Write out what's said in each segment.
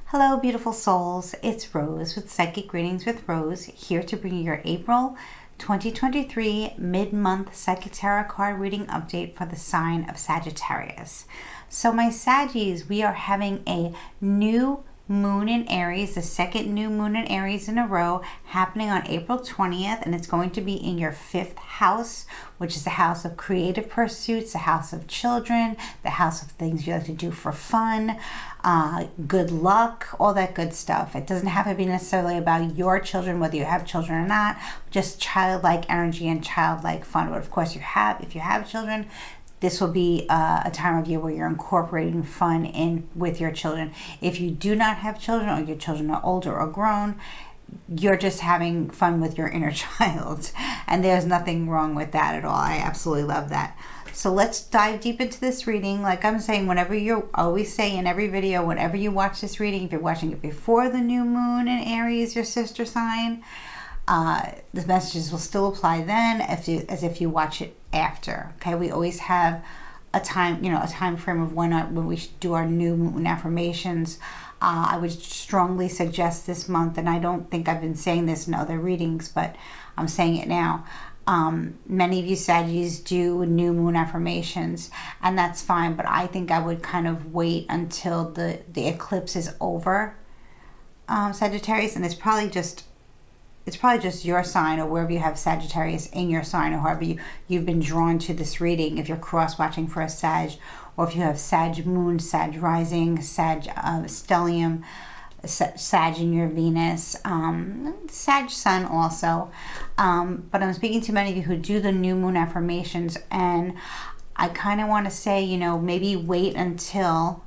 Hello, beautiful souls. It's Rose with Psychic Readings with Rose, here to bring you your April 2023 mid-month Psychic Tarot card reading update for the sign of Sagittarius. So my Saggies, we are having a new moon in Aries, the second new moon in Aries in a row, happening on April 20th, and it's going to be in your 5th house, which is the house of creative pursuits, the house of children, the house of things you like to do for fun, good luck, all that good stuff. It doesn't have to be necessarily about your children, whether you have children or not, just childlike energy and childlike fun. But of course, if you have children, this will be a time of year where you're incorporating fun in with your children. If you do not have children, or your children are older or grown, you're just having fun with your inner child. And there's nothing wrong with that at all. I absolutely love that. So let's dive deep into this reading. Like I'm saying, whenever you always say in every video, whenever you watch this reading, if you're watching it before the new moon in Aries, your sister sign, the messages will still apply then as if you watch it after. Okay, we always have a time, a time frame of when we do our new moon affirmations. I would strongly suggest this month, and I don't think I've been saying this in other readings, but I'm saying it now. Many of you Saggies do new moon affirmations, and that's fine, but I think I would kind of wait until the eclipse is over, Sagittarius, and it's probably just your sign, or wherever you have Sagittarius in your sign, or however you've been drawn to this reading. If you're cross-watching for a Sag, or if you have Sag moon, Sag rising, Sag stellium, Sag in your Venus, Sag sun also. But I'm speaking to many of you who do the new moon affirmations, and I kind of want to say, maybe wait until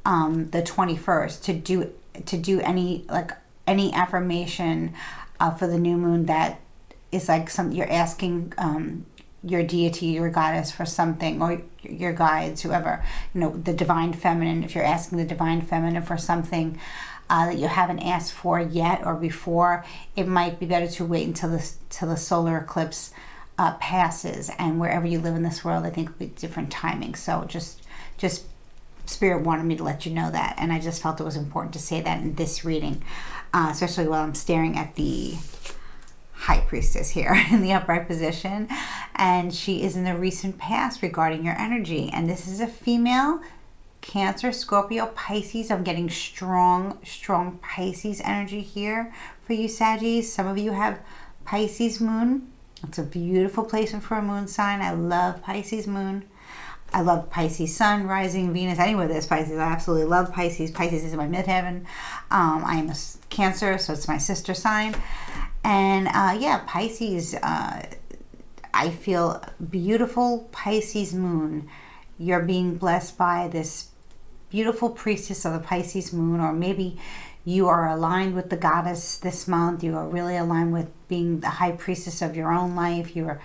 the 21st to do any affirmation for the new moon that is like you're asking your deity, your goddess for something, or your guides, whoever, the divine feminine. If you're asking the divine feminine for something that you haven't asked for yet or before, it might be better to wait until the solar eclipse passes. And wherever you live in this world, I think it'll be different timing. So just Spirit wanted me to let you know that, and I just felt it was important to say that in this reading, especially while I'm staring at the High Priestess here in the upright position, and she is in the recent past regarding your energy. And this is a female, Cancer, Scorpio, Pisces. I'm getting strong Pisces energy here for you Saggies. Some of you have Pisces moon. It's a beautiful placement for a moon sign. I love Pisces moon. I love Pisces sun, rising, Venus, anywhere there's Pisces. I absolutely love Pisces. Pisces is my midheaven. I am a Cancer, so it's my sister sign. And yeah, Pisces, I feel beautiful Pisces moon. You're being blessed by this beautiful priestess of the Pisces moon, or maybe you are aligned with the goddess this month. You are really aligned with being the high priestess of your own life. You're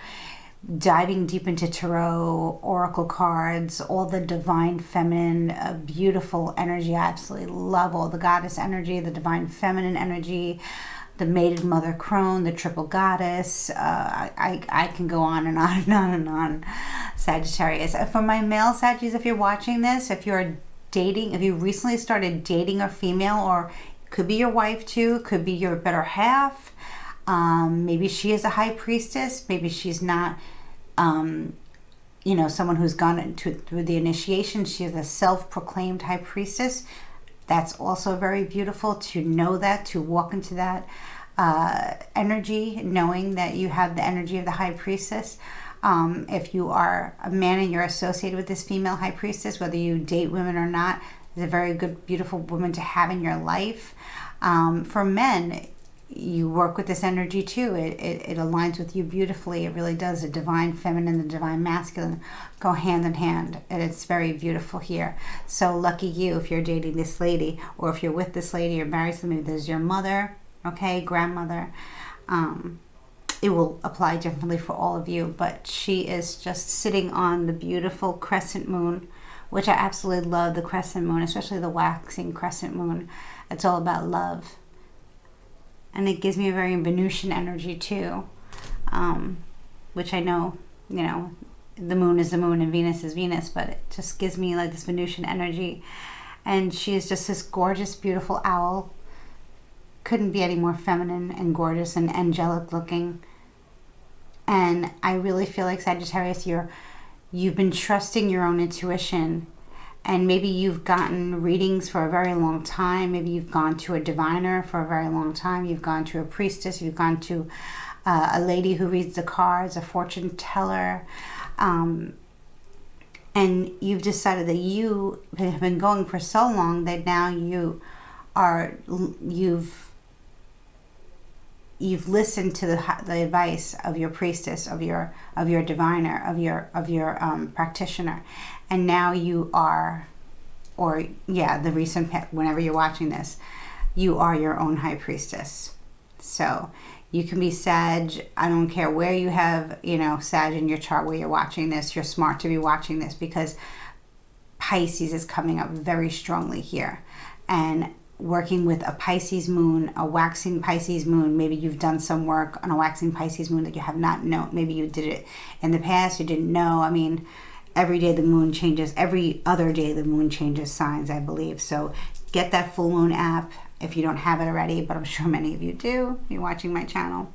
diving deep into tarot, oracle cards, all the divine feminine, beautiful energy. I absolutely love all the goddess energy, the divine feminine energy, the maiden mother crone, the triple goddess. I can go on and on and on and on, Sagittarius. For my male Saggies, if you're watching this, if you're dating, if you recently started dating a female, or it could be your wife too, could be your better half, maybe she is a high priestess, maybe she's not, someone who's gone through the initiation. She is a self-proclaimed high priestess. That's also very beautiful to know that, to walk into that energy, knowing that you have the energy of the high priestess. If you are a man and you're associated with this female high priestess, whether you date women or not, is a very good, beautiful woman to have in your life. For men, you work with this energy too. It aligns with you beautifully. It really does. The divine feminine, the divine masculine go hand in hand, and it's very beautiful here. So lucky you if you're dating this lady, or if you're with this lady, you're married to somebody. There's your mother, okay, grandmother. It will apply differently for all of you, but she is just sitting on the beautiful crescent moon, which I absolutely love, the crescent moon, especially the waxing crescent moon. It's all about love. And it gives me a very Venusian energy too, which I know, you know, the moon is the moon and Venus is Venus, but it just gives me like this Venusian energy. And she is just this gorgeous, beautiful owl. Couldn't be any more feminine and gorgeous and angelic looking. And I really feel like, Sagittarius, you've been trusting your own intuition, and maybe you've gotten readings for a very long time. Maybe you've gone to a diviner for a very long time. You've gone to a priestess. You've gone to a lady who reads the cards, a fortune teller. And you've decided that you have been going for so long that now you've listened to the advice of your priestess, of your diviner, of your practitioner, and now you are, or yeah, the recent, whenever you're watching this, you are your own high priestess. So you can be Sag. I don't care where you have, you know, Sag in your chart where you're watching this. You're smart to be watching this because Pisces is coming up very strongly here, and working with a Pisces moon, a waxing Pisces moon. Maybe you've done some work on a waxing Pisces moon that you have not known. Maybe you did it in the past, you didn't know. I mean, every day the moon changes. Every other day the moon changes signs, I believe. So get that full moon app if you don't have it already, but I'm sure many of you do. You're watching my channel.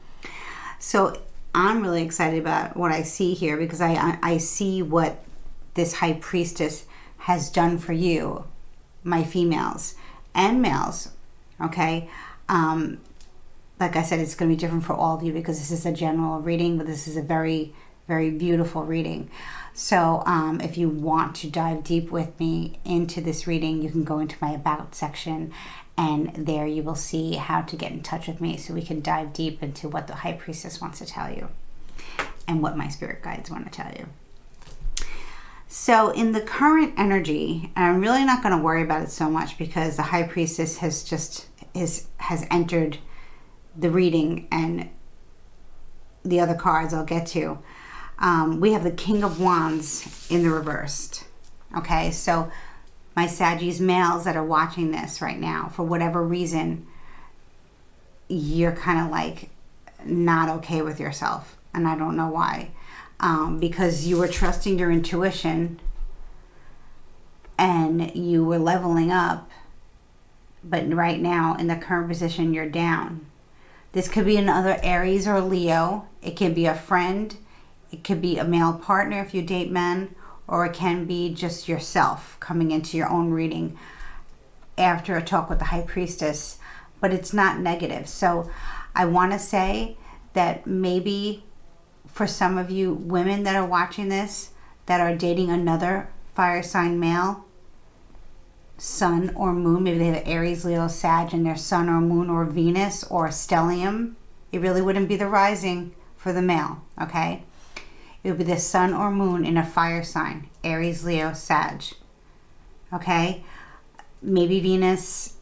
So I'm really excited about what I see here, because I see what this high priestess has done for you, my females and males. Okay, like I said, it's going to be different for all of you because this is a general reading, but this is a very, very beautiful reading. So if you want to dive deep with me into this reading, you can go into my About section, and there you will see how to get in touch with me so we can dive deep into what the high priestess wants to tell you and what my spirit guides want to tell you. So in the current energy, and I'm really not going to worry about it so much because the high priestess has entered the reading, and the other cards I'll get to. We have the King of Wands in the reversed. Okay, so my Saggies males that are watching this right now, for whatever reason, you're kind of like not okay with yourself, and I don't know why. Because you were trusting your intuition and you were leveling up, but right now in the current position you're down. This could be another Aries or Leo. It can be a friend. It could be a male partner if you date men, or it can be just yourself coming into your own reading after a talk with the high priestess, but it's not negative. So I want to say that maybe for some of you women that are watching this, that are dating another fire sign male, sun or moon, maybe they have Aries, Leo, Sag in their sun or moon or Venus or stellium. It really wouldn't be the rising for the male, okay? It would be the sun or moon in a fire sign, Aries, Leo, Sag, okay? Maybe Venus.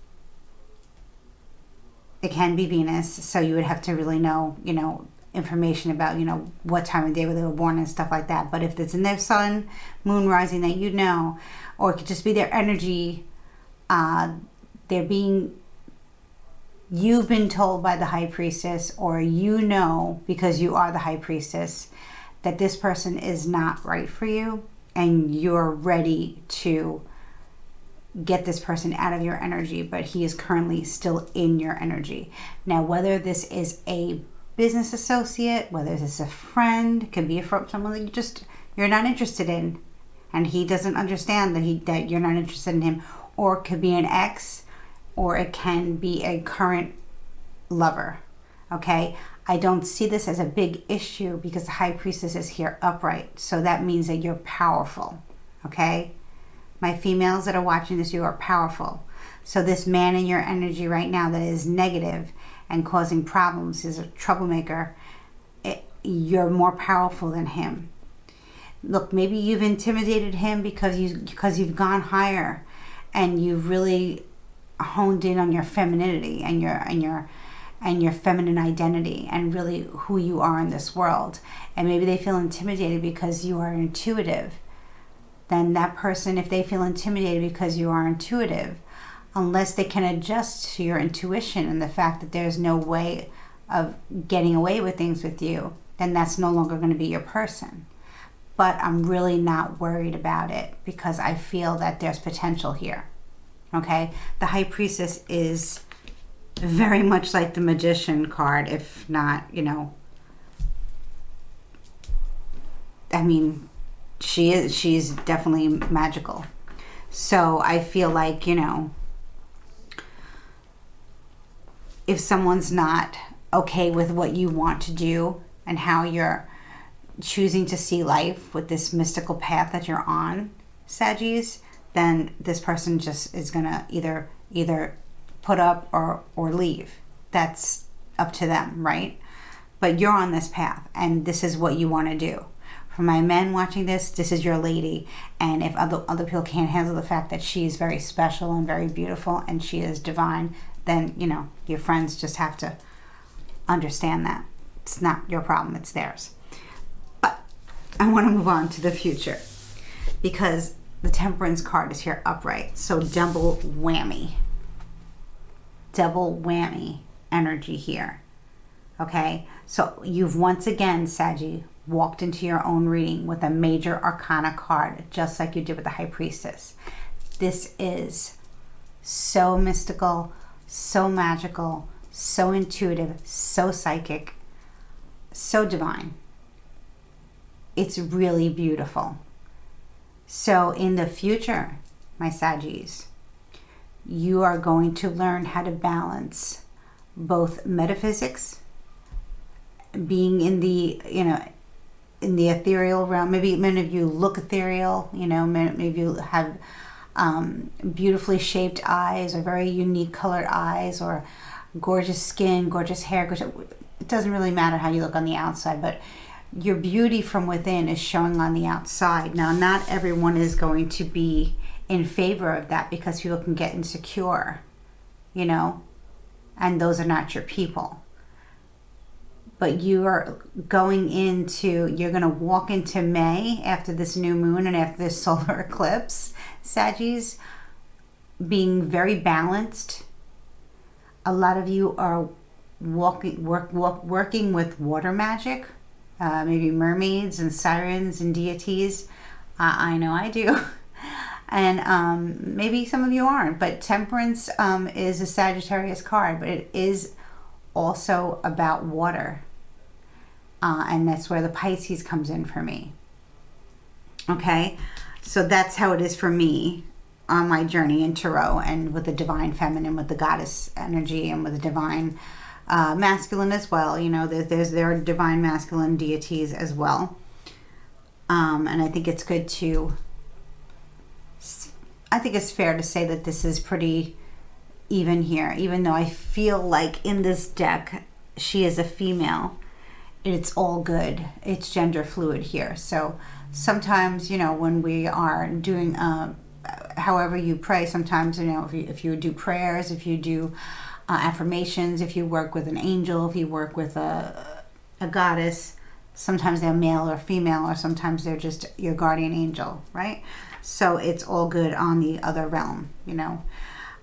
It can be Venus, so you would have to really know, you know, information about, you know, what time of day they were born and stuff like that. But if it's in their sun, moon, rising that you know, or it could just be their energy, you've been told by the high priestess, or you know because you are the high priestess, that this person is not right for you, and you're ready to get this person out of your energy, but he is currently still in your energy. Now, whether this is a business associate, whether this is a friend, it can be someone that you're not interested in, and he doesn't understand that you're not interested in him, or it could be an ex, or it can be a current lover. Okay, I don't see this as a big issue because the high priestess is here upright, so that means that you're powerful. Okay, my females that are watching this, you are powerful. So this man in your energy right now that is negative and causing problems, is a troublemaker, you're more powerful than him. Look, maybe you've intimidated him because you've gone higher and you've really honed in on your femininity and your feminine identity and really who you are in this world. And maybe they feel intimidated because you are intuitive. then that person, if they feel intimidated because you are intuitive, unless they can adjust to your intuition and the fact that there's no way of getting away with things with you, then that's no longer going to be your person. But I'm really not worried about it because I feel that there's potential here. Okay? The High Priestess is very much like the Magician card, if not, you know, I mean, she's definitely magical. So I feel like, you know, if someone's not okay with what you want to do and how you're choosing to see life with this mystical path that you're on, Saggies, then this person just is gonna either put up or leave. That's up to them, right? But you're on this path and this is what you want to do. For my men watching this, this is your lady. And if other people can't handle the fact that she is very special and very beautiful and she is divine, then, you know, your friends just have to understand that. It's not your problem, it's theirs. But I want to move on to the future because the Temperance card is here upright. So double whammy energy here. Okay, so you've once again, Saggy, walked into your own reading with a major arcana card, just like you did with the High Priestess. This is so mystical, so magical, so intuitive, so psychic, so divine. It's really beautiful. So in the future, my Saggies, you are going to learn how to balance both metaphysics, being in the, you know, in the ethereal realm. Maybe many of you look ethereal, you know, maybe you have beautifully shaped eyes or very unique colored eyes or gorgeous skin, gorgeous hair. It doesn't really matter how you look on the outside, but your beauty from within is showing on the outside. Now, not everyone is going to be in favor of that because people can get insecure, you know, and those are not your people. But you are going into, you're going to walk into May after this new moon and after this solar eclipse, Saggies, being very balanced. A lot of you are working with water magic, maybe mermaids and sirens and deities. I know I do. And maybe some of you aren't, but Temperance is a Sagittarius card, but it is also about water. And that's where the Pisces comes in for me. Okay, so that's how it is for me on my journey in Tarot and with the divine feminine, with the goddess energy, and with the divine masculine as well. You know, there are divine masculine deities as well. And I think it's good to, I think it's fair to say that this is pretty even here, even though I feel like in this deck, she is a female. It's all good. It's gender fluid here. So sometimes, you know, when we are doing, however you pray, sometimes, you know, if you do prayers, if you do affirmations, if you work with an angel, if you work with a goddess, sometimes they're male or female, or sometimes they're just your guardian angel, right? So it's all good on the other realm, you know,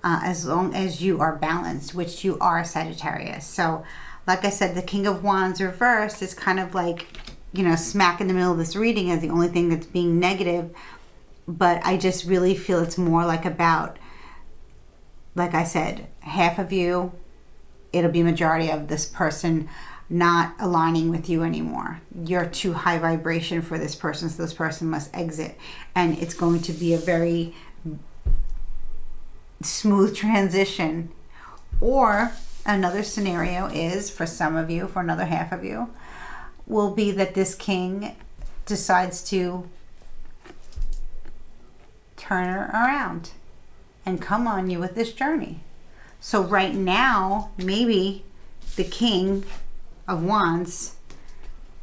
as long as you are balanced, which you are, Sagittarius. So like I said, the King of Wands reversed is kind of like, you know, smack in the middle of this reading as the only thing that's being negative. But I just really feel it's more like about, like I said, half of you, it'll be majority of this person not aligning with you anymore. You're too high vibration for this person, so this person must exit. And it's going to be a very smooth transition. Or another scenario is, for some of you, for another half of you, will be that this king decides to turn her around and come on you with this journey. So right now, maybe the King of Wands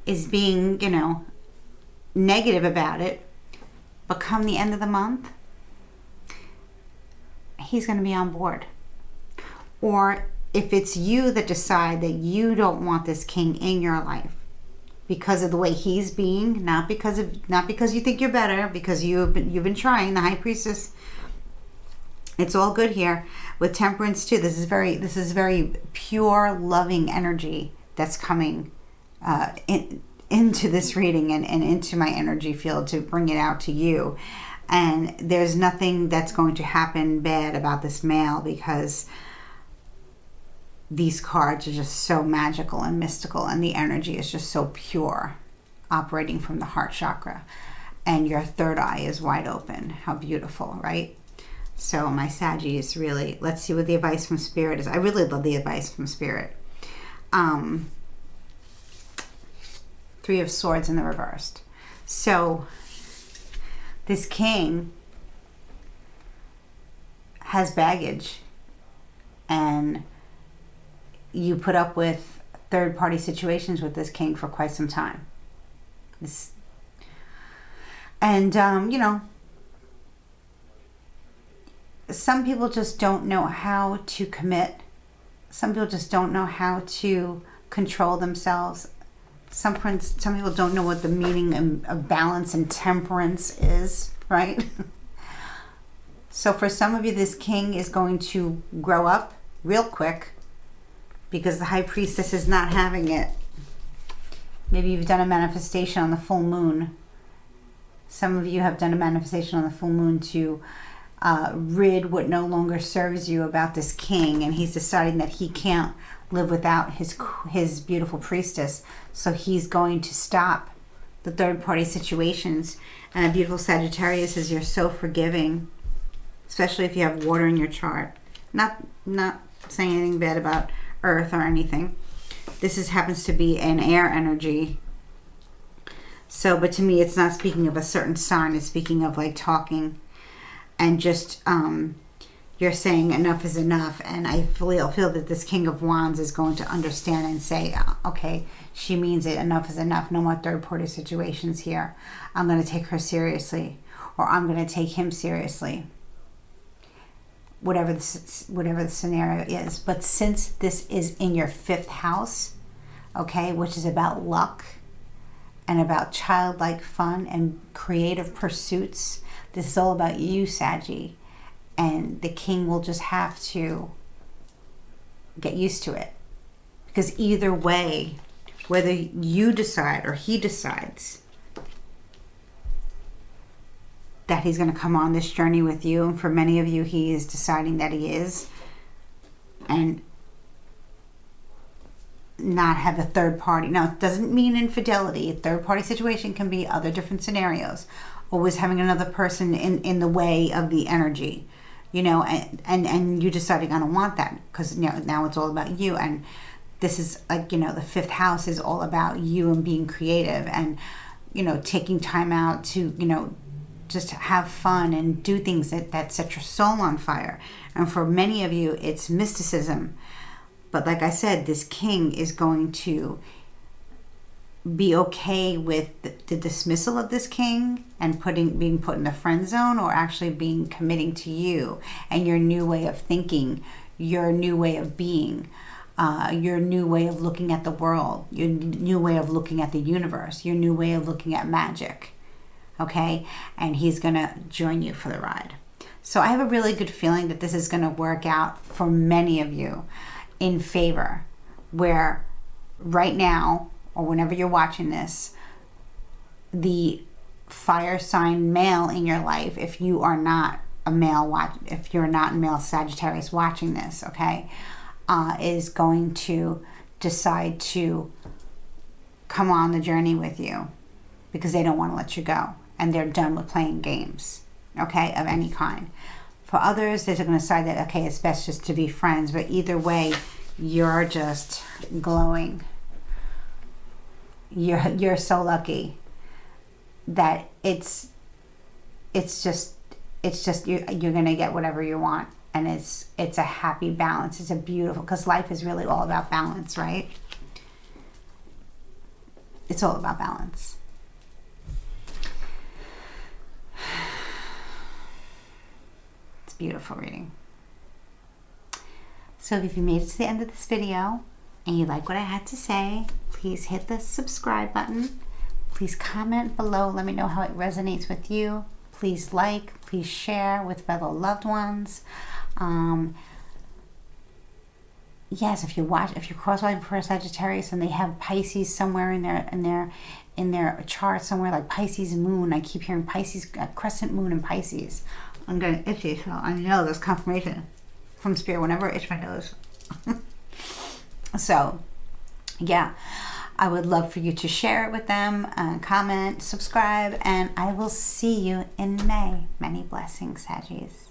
is being, you know, negative about it, but come the end of the month, he's going to be on board. Or if it's you that decide that you don't want this king in your life because of the way he's being, not because you think you're better, because you've been trying. The High Priestess. It's all good here with Temperance too. This is very pure, loving energy that's coming into this reading and into my energy field to bring it out to you. And there's nothing that's going to happen bad about this male, because these cards are just so magical and mystical, and the energy is just so pure, operating from the heart chakra. And your third eye is wide open. How beautiful, right? So my Saggies, really, let's see what the advice from Spirit is. I really love the advice from Spirit. Three of Swords in the reversed. So this king has baggage, and you put up with third-party situations with this king for quite some time. You know, some people just don't know how to commit. Some people just don't know how to control themselves. Some people don't know what the meaning of balance and temperance is, right? So for some of you, this king is going to grow up real quick, because the High Priestess is not having it. Maybe you've done a manifestation on the full moon. Some of you have done a manifestation on the full moon to rid what no longer serves you about this king, and he's deciding that he can't live without his beautiful priestess. So he's going to stop the third-party situations. And beautiful Sagittarius says you're so forgiving, especially if you have water in your chart. Not saying anything bad about Earth or anything. This happens to be an air energy. So, but to me, it's not speaking of a certain sign. It's speaking of like talking, and just you're saying enough is enough. And I feel that this King of Wands is going to understand and say, okay, she means it. Enough is enough. No more third-party situations here. I'm going to take her seriously, or I'm going to take him seriously. Whatever the scenario is. But since this is in your 5th house, okay, which is about luck and about childlike fun and creative pursuits, this is all about you, Saggy. And the king will just have to get used to it. Because either way, whether you decide or he decides that he's going to come on this journey with you, and for many of you, he is deciding that he is, and not have a third party. Now, it doesn't mean infidelity. A third party situation can be other different scenarios. Always having another person in the way of the energy, you know, and you deciding I don't want that, because now it's all about you. And this is like, you know, the 5th house is all about you and being creative and, you know, taking time out to, you know, just have fun and do things that set your soul on fire. And for many of you, it's mysticism. But like I said, this king is going to be okay with the dismissal of this king and being put in the friend zone, or actually committing to you and your new way of thinking, your new way of being, your new way of looking at the world, your new way of looking at the universe, your new way of looking at magic. Okay? And he's going to join you for the ride. So I have a really good feeling that this is going to work out for many of you in favor, where right now, or whenever you're watching this, the fire sign male in your life, if you are not a male if you're not a male Sagittarius watching this, okay, is going to decide to come on the journey with you, because they don't want to let you go, and they're done with playing games, okay, of any kind. For others, they're going to decide that, okay, it's best just to be friends. But either way, you're just glowing. You're so lucky that it's just you're going to get whatever you want. And it's a happy balance. It's a beautiful, because life is really all about balance, right? It's all about balance. Beautiful reading. So if you made it to the end of this video, and you like what I had to say, please hit the subscribe button. Please comment below. Let me know how it resonates with you. Please like, please share with fellow loved ones. Yes, if you're cross-watching for a Sagittarius and they have Pisces somewhere in their chart somewhere, like Pisces moon. I keep hearing Pisces, Crescent moon and Pisces. I'm getting itchy, so I know there's confirmation from Spirit whenever I itch my nose. So, yeah, I would love for you to share it with them, comment, subscribe, and I will see you in May. Many blessings, Saggies.